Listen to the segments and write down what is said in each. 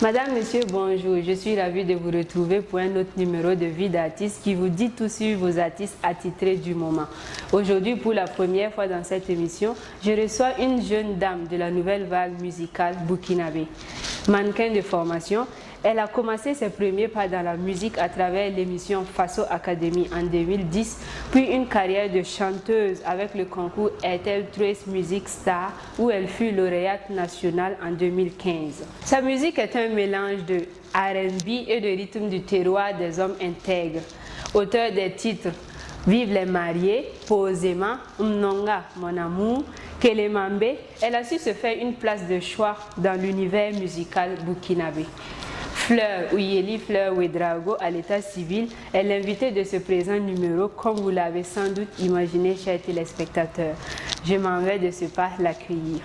Madame, Monsieur, bonjour. Je suis ravie de vous retrouver pour un autre numéro de Vie d'artiste qui vous dit tout sur vos artistes attitrés du moment. Aujourd'hui, pour la première fois dans cette émission, je reçois une jeune dame de la nouvelle vague musicale burkinabé. Mannequin de formation, elle a commencé ses premiers pas dans la musique à travers l'émission Faso Academy en 2010, puis une carrière de chanteuse avec le concours Ethel Trace Music Star où elle fut lauréate nationale en 2015. Sa musique est un mélange de R&B et de rythme du terroir des hommes intègres. Auteur des titres Vive les mariés, Posément, Mnonga, mon amour, Kelemambe, elle a su se faire une place de choix dans l'univers musical burkinabé. Fleur Ouyeli Fleur Ouedraogo à l'état civil est l'invitée de ce présent numéro, comme vous l'avez sans doute imaginé, chers téléspectateurs. Je m'en vais de ce pas l'accueillir.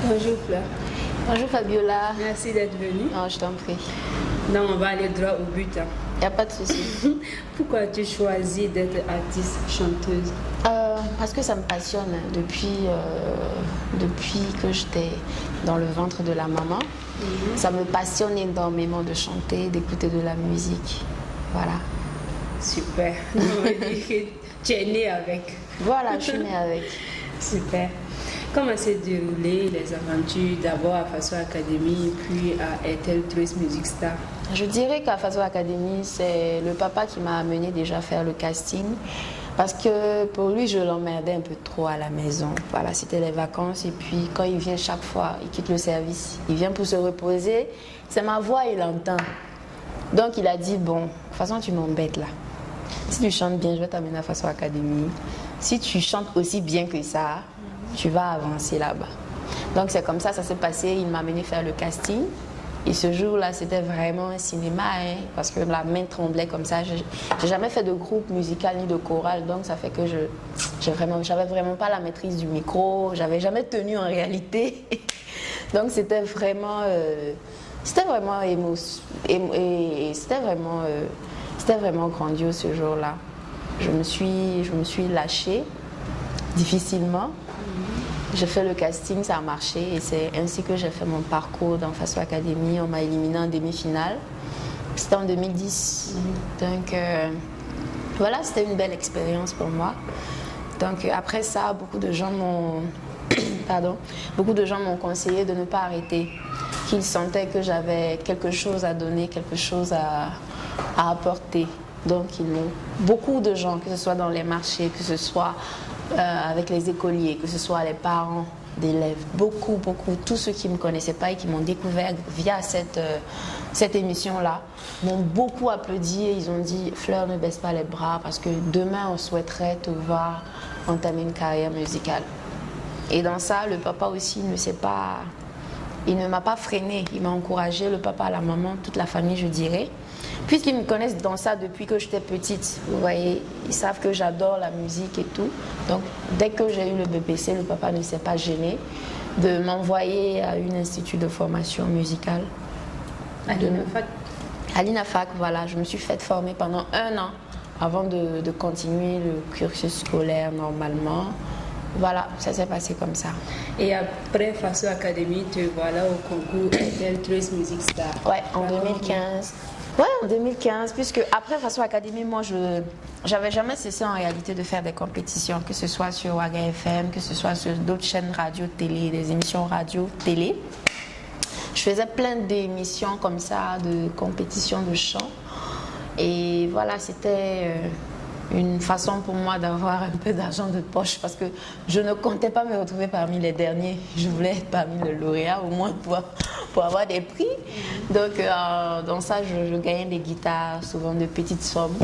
Bonjour Fleur. Bonjour Fabiola. Merci d'être venue. Non, je t'en prie. Donc on va aller droit au but. Il n'y a pas de souci. Pourquoi as-tu choisi d'être artiste, chanteuse? Parce que ça me passionne depuis que j'étais dans le ventre de la maman. Ça me passionne énormément de chanter, d'écouter de la musique. Voilà. Super. On va dire que tu es née avec. Voilà, je suis née avec. Super. Comment s'est déroulé les aventures d'abord à Faso Academy puis à Ethel Trace Music Star? Je dirais qu'à Faso Academy, c'est le papa qui m'a amené déjà faire le casting. Parce que pour lui, je l'emmerdais un peu trop à la maison. Voilà, c'était les vacances et puis quand il vient chaque fois, il quitte le service. Il vient pour se reposer. C'est ma voix, il entend. Donc il a dit, bon, de toute façon, tu m'embêtes là. Si tu chantes bien, je vais t'amener à Faso Academy. Si tu chantes aussi bien que ça, tu vas avancer là-bas. Donc c'est comme ça s'est passé. Il m'a amené faire le casting. Et ce jour-là, c'était vraiment un cinéma, hein, parce que la main tremblait comme ça. Je n'ai jamais fait de groupe musical ni de chorale, donc ça fait que j'avais vraiment pas la maîtrise du micro. J'avais jamais tenu en réalité. Donc c'était vraiment grandiose ce jour-là. Je me suis lâchée difficilement. J'ai fait le casting, ça a marché et c'est ainsi que j'ai fait mon parcours dans Faso Academy. On m'a éliminé en demi-finale. C'était en 2010. Donc voilà, c'était une belle expérience pour moi. Donc après ça, beaucoup de gens m'ont conseillé de ne pas arrêter. Qu'ils sentaient que j'avais quelque chose à donner, quelque chose à apporter. Donc beaucoup de gens, que ce soit dans les marchés, que ce soit avec les écoliers, que ce soit les parents d'élèves, beaucoup, tous ceux qui ne me connaissaient pas et qui m'ont découvert via cette émission-là, m'ont beaucoup applaudi et ils ont dit « Fleur, ne baisse pas les bras parce que demain, on souhaiterait te voir entamer une carrière musicale. » Et dans ça, le papa aussi il ne m'a pas freiné, il m'a encouragé, le papa, la maman, toute la famille, je dirais. Puisqu'ils me connaissent dans ça depuis que j'étais petite, vous voyez, ils savent que j'adore la musique et tout. Donc, dès que j'ai eu le BPC, le papa ne s'est pas gêné de m'envoyer à un institut de formation musicale. À l'INAFAC, voilà. Je me suis faite former pendant 1 an avant de continuer le cursus scolaire normalement. Voilà, ça s'est passé comme ça. Et après Faso Academy, te voilà au concours Ethel Trace Music Star. Ouais, en 2015. Ouais, en 2015, puisque après Faso Academy, moi, j'avais jamais cessé en réalité de faire des compétitions, que ce soit sur Waga FM, que ce soit sur d'autres chaînes radio-télé, des émissions radio-télé. Je faisais plein d'émissions comme ça, de compétitions de chant. Et voilà, c'était une façon pour moi d'avoir un peu d'argent de poche parce que je ne comptais pas me retrouver parmi les derniers. Je voulais être parmi les lauréats au moins pour avoir des prix. Donc dans ça, je gagnais des guitares, souvent de petites sommes.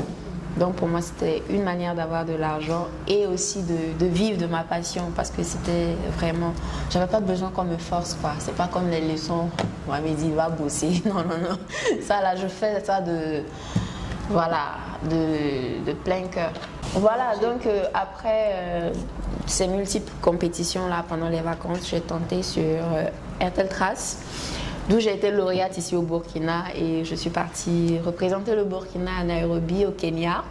Donc pour moi, c'était une manière d'avoir de l'argent et aussi de vivre de ma passion parce que c'était vraiment... J'avais pas besoin qu'on me force, quoi. C'est pas comme les leçons. On m'avait dit, va bosser. Non, non, non. Ça, là, je fais ça de voilà, de plein cœur. Voilà, donc après ces multiples compétitions-là pendant les vacances, j'ai tenté sur Airtel Trace, d'où j'ai été lauréate ici au Burkina et je suis partie représenter le Burkina à Nairobi, au Kenya.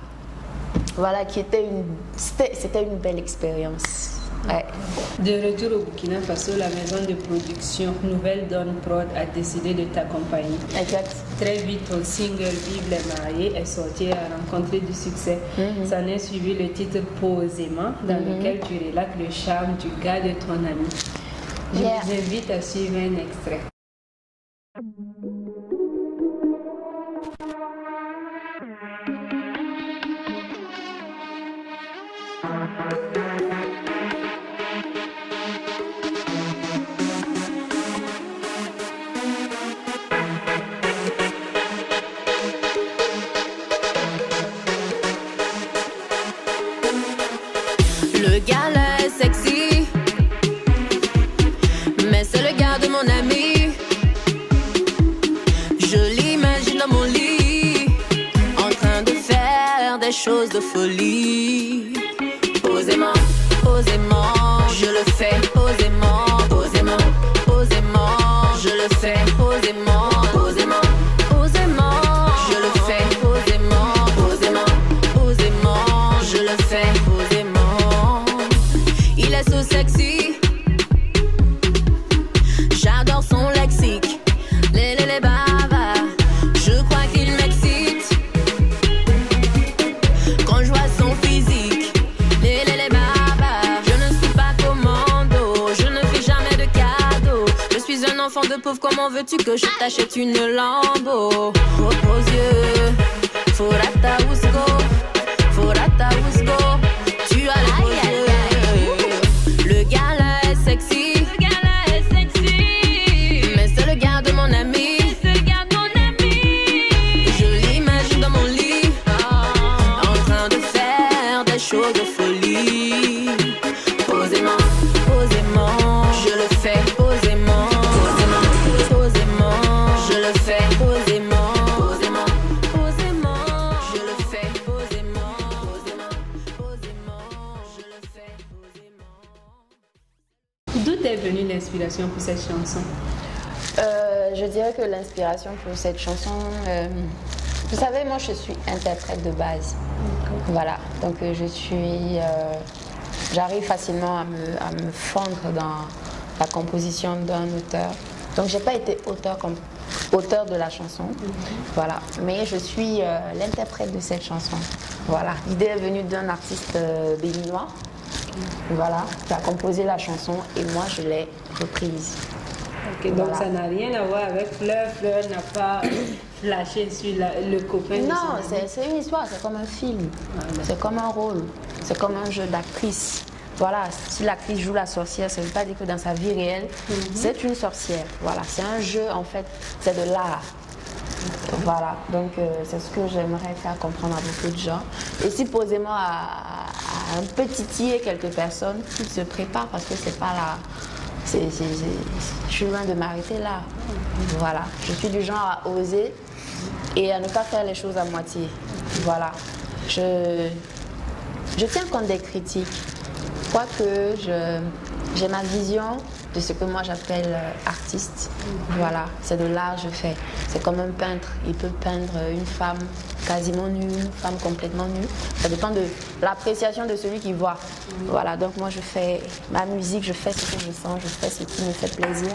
Voilà, c'était une belle expérience. Ouais. De retour au Burkina Faso, la maison de production Nouvelle Donne Prod a décidé de t'accompagner. Exact. Très vite, ton single Vive les mariés est sorti et a rencontré du succès. S'en est suivi le titre Posément, dans lequel tu relates le charme du gars de ton ami. Je vous invite à suivre un extrait. Le gars là est sexy, mais c'est le gars de mon ami. Je l'imagine dans mon lit, en train de faire des choses de folie. Posément, posément, je le fais posément, posément, posément, je le fais posément, posément, posément, je le fais posément, posément, posément, je le fais posément. Il est so sexy, j'adore son lexique, les baba, je crois qu'il m'excite. Quand je vois son physique, les baba, je ne suis pas commando, je ne fais jamais de cadeaux. Je suis un enfant de pauvre, comment veux-tu que je t'achète une Lambo? Aux yeux, Furata Usko, Furata Usko, tu as les beaux yeux. Le gars là est sexy, mais c'est le gars de mon ami. Je l'imagine dans mon lit, en train de faire des choses de folie. Posément, posément, je le fais posément, posément, posément, je le fais posément, posément, posément, je le fais posément, posément, posément, je le fais posément. D'où est venue l'inspiration pour cette chanson? Je dirais que l'inspiration pour cette chanson, vous savez, moi je suis interprète de base. Voilà, donc j'arrive facilement à me fondre dans la composition d'un auteur. Donc j'ai pas été auteur de la chanson, voilà, mais je suis l'interprète de cette chanson. Voilà, l'idée est venue d'un artiste béninois, voilà, qui a composé la chanson et moi je l'ai reprise. Ok, donc Voilà. ça n'a rien à voir avec Fleur. Fleur n'a pas flashé sur le copain de Non, son ami. c'est une histoire, c'est comme un film, d'accord. c'est comme un rôle, c'est comme un jeu d'actrice. Voilà, si l'actrice joue la sorcière, ça ne veut pas dire que dans sa vie réelle, c'est une sorcière. Voilà, c'est un jeu en fait, c'est de l'art. Voilà, donc c'est ce que j'aimerais faire comprendre à beaucoup de gens. Et si posément à un peu titiller quelques personnes qui se préparent parce que c'est pas là. Je suis loin de m'arrêter là. Voilà, je suis du genre à oser et à ne pas faire les choses à moitié. Voilà, je tiens compte des critiques, quoique j'ai ma vision de ce que moi j'appelle artiste. Voilà, c'est de l'art je fais. C'est comme un peintre, il peut peindre une femme quasiment nue, une femme complètement nue. Ça dépend de l'appréciation de celui qui voit. Voilà, donc moi je fais ma musique, je fais ce que je sens, je fais ce qui me fait plaisir.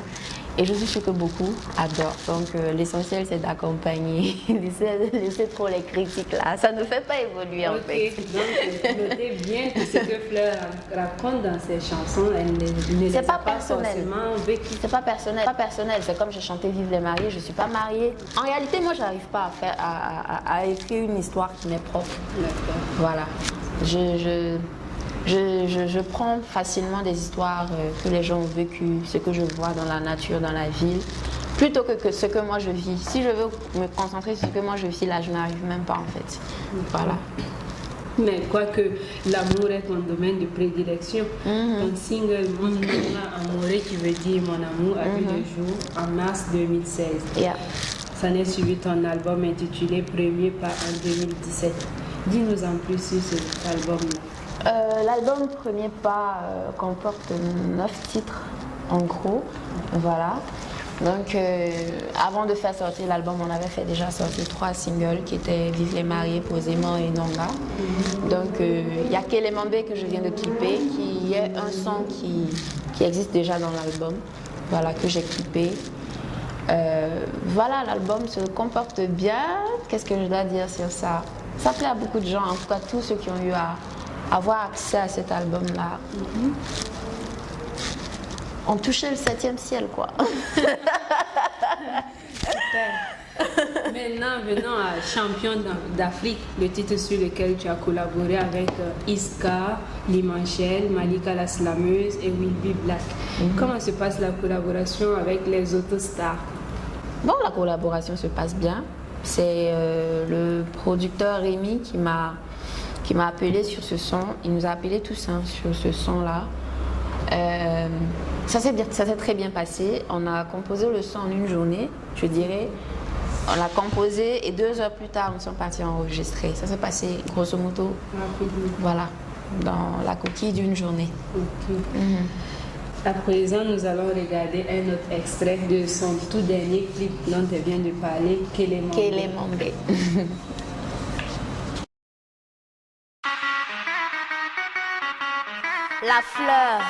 Et je suis sûre que beaucoup adorent. Donc l'essentiel c'est d'accompagner. Laissez trop les critiques là, ça ne fait pas évoluer en fait. Donc notez bien que ce que Fleur raconte dans ses chansons, elle ne les a pas pas personnel. forcément vécues. C'est pas personnel, c'est comme j'ai chanté Vive les mariés, je suis pas mariée. En réalité, moi, j'arrive pas à écrire une histoire qui m'est propre. D'accord. Voilà. Je prends facilement des histoires que les gens ont vécues, ce que je vois dans la nature, dans la ville, plutôt que ce que moi je vis. Si je veux me concentrer sur ce que moi je vis, là, je n'arrive même pas en fait. Voilà. Mais quoique l'amour est ton domaine de prédilection, ton single Mon amour amoureux qui veut dire mon amour a vu le jour en mars 2016. Yeah. s'en est suivi ton album intitulé Premier pas en 2017. Dis-nous en plus sur cet album-là. L'album Premier pas comporte 9 titres en gros, voilà. Donc avant de faire sortir l'album, on avait fait déjà sortir 3 singles qui étaient Vive les mariés, Posément et Nonga. Donc il y a Kélémambé que je viens de clipper, qui est un son qui existe déjà dans l'album, voilà, que j'ai clippé. Voilà, l'album se comporte bien. Qu'est-ce que je dois dire sur ça? Ça plaît à beaucoup de gens, en tout cas tous ceux qui ont eu à avoir accès à cet album-là. On touchait le 7e ciel, quoi. Maintenant, venons à Champion d'Afrique, le titre sur lequel tu as collaboré avec Iska, Limanchel, Malika la Slameuse et Wilby Black. Comment se passe la collaboration avec les autres stars? Bon, la collaboration se passe bien. C'est le producteur Rémi qui m'a appelé sur ce son. Il nous a appelés tous sur ce son-là. Ça s'est très bien passé. On a composé le son en une journée, je dirais. On l'a composé et 2 heures plus tard, nous sommes partis enregistrer. Ça s'est passé grosso modo, voilà, dans la coquille d'une journée. À présent, nous allons regarder un autre extrait de son tout dernier clip dont elle vient de parler, Kélémambé. Kélémambé. La fleur,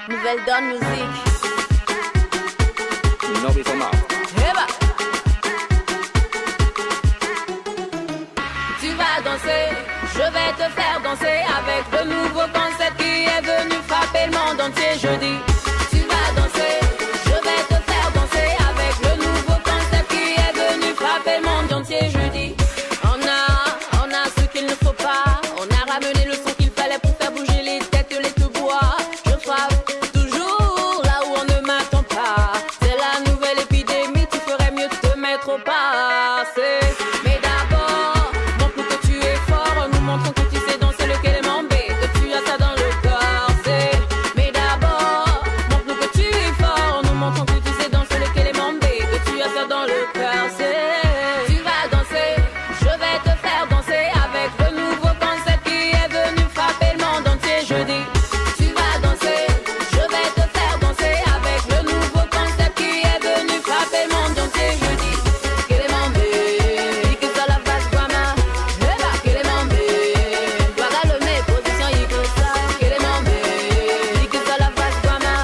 nouvelle donne musique. Eba. Tu vas danser, je vais te faire danser avec le nouveau concept qui est venu frapper le monde entier jeudi. Tu vas danser, je vais te faire danser avec le nouveau concept qui est venu frapper le monde entier jeudi. On a ce qu'il ne faut pas, on a ramené le son qu'il fallait pour faire bouger les têtes, les tout bois. Je frappe toujours là où on ne m'attend pas. C'est la nouvelle épidémie, tu ferais mieux de te mettre au passé. Mais d'abord, montre que tu es fort, nous montrons que tu sais danser le Kélémambé, que tu as ça dans le corps. Mais d'abord, montre que tu es fort, nous montrons que tu sais danser le Kélémambé, que tu as ça dans le cœur. Tu vas danser, je vais te faire danser avec le nouveau concept qui est venu frapper le monde entier jeudi. Tu vas danser, je vais te faire danser avec le nouveau concept qui est venu frapper le monde entier jeudi. Kélémambé, que ça la fasse guama. Kélémambé, voilà le nez, position y que ça. Kélémambé, que ça la fasse guama.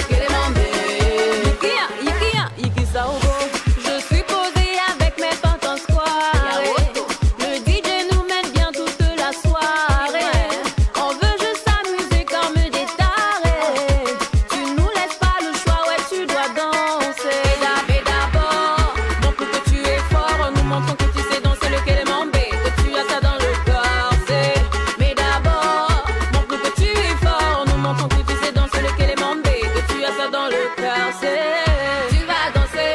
Kélémambé, yiki ça au beau. Je suis posée avec mes potes en soirée. Le DJ nous mène bien toute la soirée. On veut juste s'amuser comme des tarés. Tu nous laisses pas le choix, ouais, tu dois danser. Mais d'abord, montre que tu es fort, nous montrons que tu sais danser le Kélémambé, que tu as ça dans le corps. Mais d'abord, montre que tu es fort, nous montrons que tu sais danser le Kélémambé, que tu as ça dans le cœur. Tu vas danser,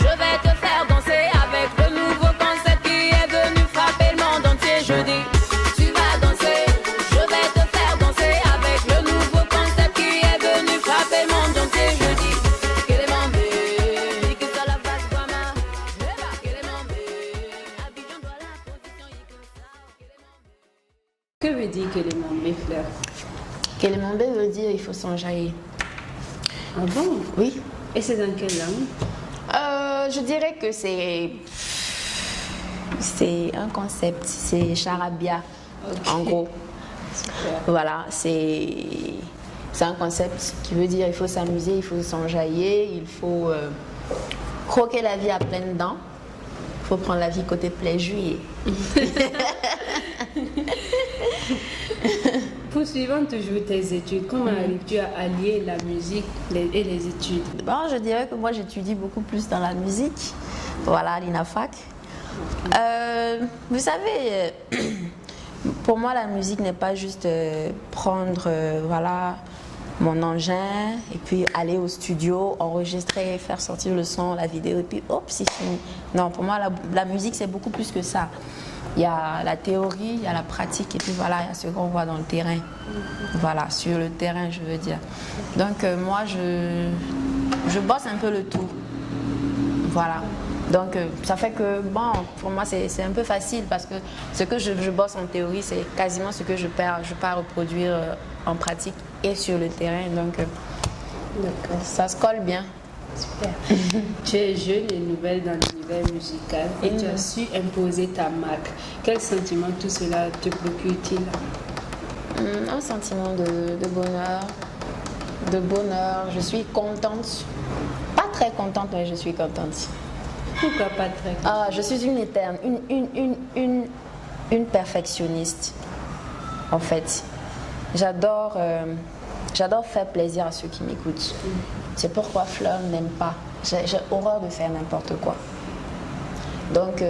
je vais te faire danser avec le nouveau concept qui est venu frapper le monde entier jeudi. Tu vas danser, je vais te faire danser avec le nouveau concept qui est venu frapper le monde entier jeudi. Kélémambé, que ça la fasse guama. Kélémambé, Abidjan doit la position y que ça. Kélémambé. Que veut dire Kélémambé, Fleur? Kélémambé veut dire il faut s'enjailler. Ah bon? Oui. Et c'est dans quelle langue? Je dirais que c'est un concept, c'est charabia, en gros. Super. Voilà, c'est un concept qui veut dire il faut s'amuser, il faut s'enjailler, il faut croquer la vie à pleines dents, il faut prendre la vie côté plein juillet. Poursuivant toujours tes études, comment arrives-tu à allier la musique et les études? Bon, je dirais que moi j'étudie beaucoup plus dans la musique, voilà, à l'INAFAC. Vous savez, pour moi la musique n'est pas juste prendre voilà, mon engin et puis aller au studio, enregistrer, faire sortir le son, la vidéo et puis hop, c'est fini. Non, pour moi la musique c'est beaucoup plus que ça. Il y a la théorie, il y a la pratique et puis voilà, il y a ce qu'on voit dans le terrain. Voilà, sur le terrain, je veux dire. Donc moi, je bosse un peu le tout. Voilà. Donc ça fait que, bon, pour moi c'est un peu facile parce que ce que je bosse en théorie, c'est quasiment ce que je pars reproduire en pratique et sur le terrain. Donc ça se colle bien. Super. Tu es jeune et nouvelle dans l'univers musical et tu as su imposer ta marque. Quel sentiment tout cela te procure-t-il? Un sentiment de bonheur. De bonheur. Je suis contente. Pas très contente, mais je suis contente. Pourquoi pas très contente? Je suis une éterne, une perfectionniste. En fait, j'adore faire plaisir à ceux qui m'écoutent. C'est pourquoi Fleur n'aime pas. J'ai horreur de faire n'importe quoi. Donc,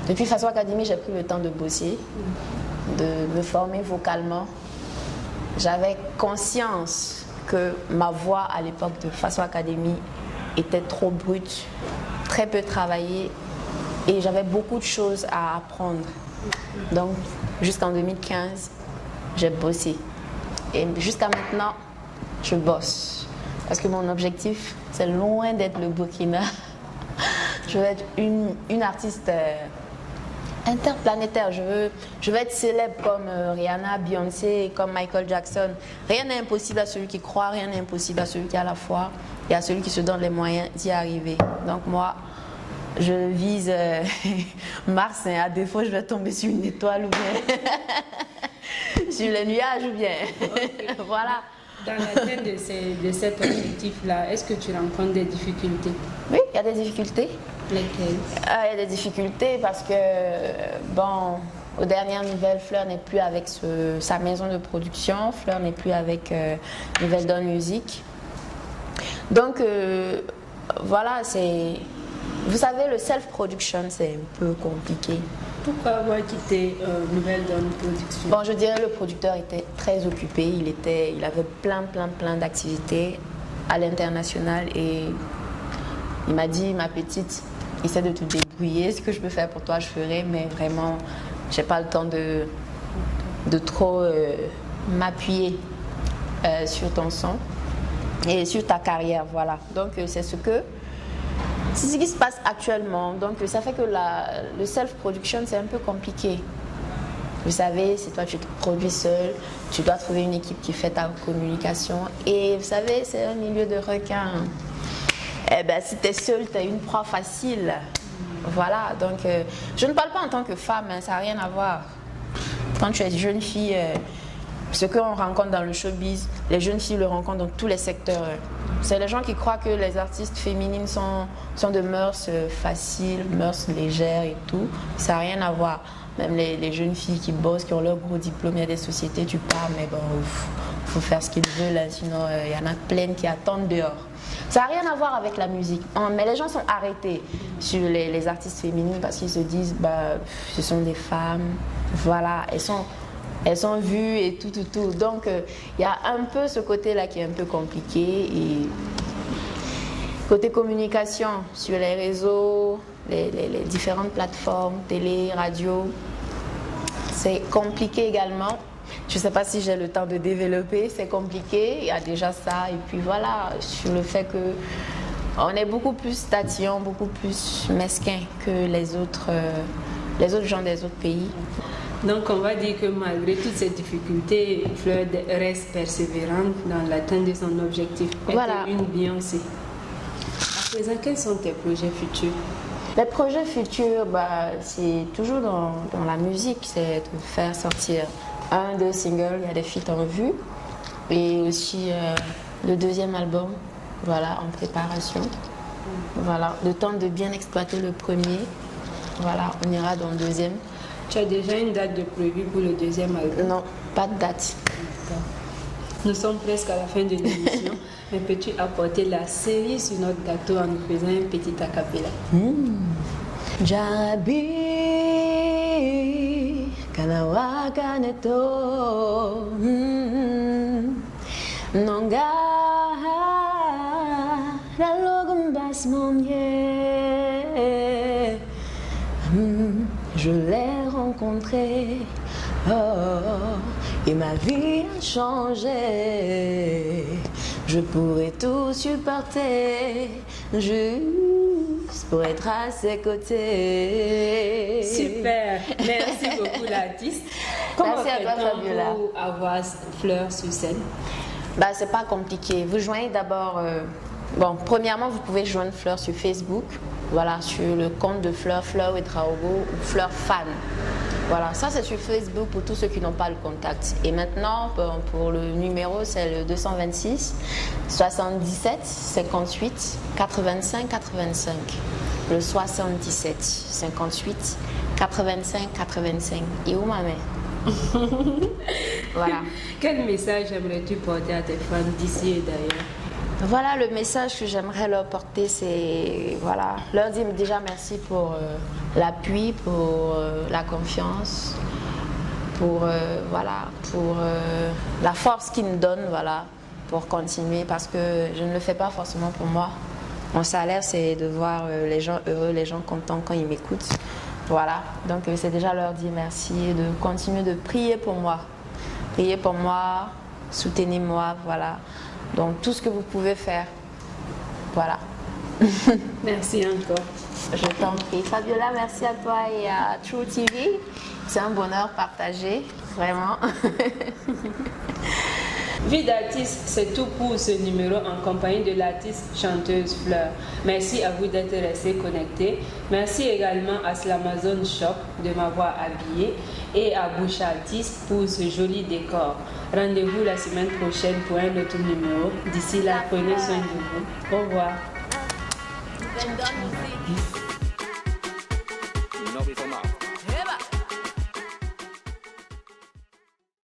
depuis Faso Academy, j'ai pris le temps de bosser, de me former vocalement. J'avais conscience que ma voix à l'époque de Faso Academy était trop brute, très peu travaillée et j'avais beaucoup de choses à apprendre. Donc, jusqu'en 2015, j'ai bossé. Et jusqu'à maintenant, je bosse. Parce que mon objectif, c'est loin d'être le Burkina. Je veux être une artiste interplanétaire. Je veux être célèbre comme Rihanna, Beyoncé, comme Michael Jackson. Rien n'est impossible à celui qui croit, rien n'est impossible à celui qui a la foi et à celui qui se donne les moyens d'y arriver. Donc moi, je vise Mars, hein. À défaut, je vais tomber sur une étoile ou bien sur les nuages ou bien. Okay. Voilà. Dans l'atteinte de cet objectif-là, est-ce que tu rencontres des difficultés? Oui, il y a des difficultés. Lesquelles? Il y a des difficultés parce que, bon, aux dernières nouvelles, Fleur n'est plus avec sa maison de production, Fleur n'est plus avec Nouvelle Donne Musique. Donc, voilà, c'est... Vous savez, le self-production, c'est un peu compliqué. Pourquoi avoir quitté Nouvelle Donne Production? Bon, je dirais le producteur était très occupé, il avait plein d'activités à l'international et il m'a dit, ma petite, essaie de te débrouiller, ce que je peux faire pour toi, je ferai, mais vraiment, j'ai pas le temps de trop m'appuyer sur ton son et sur ta carrière, voilà. Donc, c'est ce qui se passe actuellement. Donc ça fait que le self-production, c'est un peu compliqué. Vous savez, c'est toi, tu te produis seul, tu dois trouver une équipe qui fait ta communication. Et vous savez, c'est un milieu de requins. Eh bien, si tu es seul, tu as une proie facile. Voilà, donc je ne parle pas en tant que femme, hein, ça n'a rien à voir. Quand tu es jeune fille, ce qu'on rencontre dans le showbiz, les jeunes filles le rencontrent dans tous les secteurs. C'est les gens qui croient que les artistes féminines sont de mœurs faciles, mœurs légères et tout. Ça n'a rien à voir. Même les jeunes filles qui bossent, qui ont leur gros diplôme, il y a des sociétés, tu pars, mais bon, faut faire ce qu'ils veulent, hein, sinon il y en a plein qui attendent dehors. Ça n'a rien à voir avec la musique. Mais les gens sont arrêtés sur les artistes féminines parce qu'ils se disent, bah, ce sont des femmes, voilà, elles sont vues et tout. Donc, il y a un peu ce côté-là qui est un peu compliqué. Et côté communication, sur les réseaux, les différentes plateformes, télé, radio, c'est compliqué également. Je ne sais pas si j'ai le temps de développer, c'est compliqué. Il y a déjà ça. Et puis voilà, sur le fait qu'on est beaucoup plus tatillon, beaucoup plus mesquin que les autres gens des autres pays. Donc on va dire que malgré toutes ces difficultés, Fleur reste persévérante dans l'atteinte de son objectif. Voilà. Une Beyoncé. À présent, quels sont tes projets futurs? Les projets futurs, c'est toujours dans la musique, c'est de faire sortir 1-2 singles, il y a des feats en vue. Et aussi le deuxième album, voilà, en préparation. Voilà, le temps de bien exploiter le premier. Voilà, on ira dans le deuxième. Tu as déjà une date de prévue pour le deuxième album? Non, pas de date. Nous sommes presque à la fin de l'émission. Mais peux-tu apporter la cerise sur notre gâteau en nous faisant un petit acapella? Jarabi, kanawa kaneto, nonga, lalogumbas monye. Je l'ai rencontré, et ma vie a changé. Je pourrais tout supporter juste pour être à ses côtés. Super, merci beaucoup l'artiste. Comment Merci à toi, fait-on Fabiola. pour avoir Fleur sur scène? Bah, c'est pas compliqué. Vous joignez d'abord. Bon, premièrement, vous pouvez joindre Fleur sur Facebook. Voilà, sur le compte de Fleur, Fleur Ouedraogo ou Fleur Fan. Voilà, ça c'est sur Facebook pour tous ceux qui n'ont pas le contact. Et maintenant, pour le numéro, c'est le 226 77 58 85 85. Le 77 58 85 85. Et où ma mère? Voilà. Quel message aimerais-tu porter à tes fans d'ici et d'ailleurs? Voilà le message que j'aimerais leur porter, c'est voilà, leur dire déjà merci pour l'appui, pour la confiance, pour la force qu'ils me donnent, voilà, pour continuer parce que je ne le fais pas forcément pour moi. Mon salaire, c'est de voir les gens heureux, les gens contents quand ils m'écoutent. Voilà, donc c'est déjà leur dire merci et de continuer de prier pour moi. Priez pour moi, soutenez-moi, voilà. Donc tout ce que vous pouvez faire, voilà. Merci encore. Je t'en prie. Fabiola, merci à toi et à True TV. C'est un bonheur partagé, vraiment. Vie d'artiste, c'est tout pour ce numéro en compagnie de l'artiste chanteuse Fleur. Merci à vous d'être restés connectés. Merci également à Slamazon Shop de m'avoir habillé et à Bouche Artiste pour ce joli décor. Rendez-vous la semaine prochaine pour un autre numéro. D'ici là, prenez soin de vous. Au revoir. You know we from out.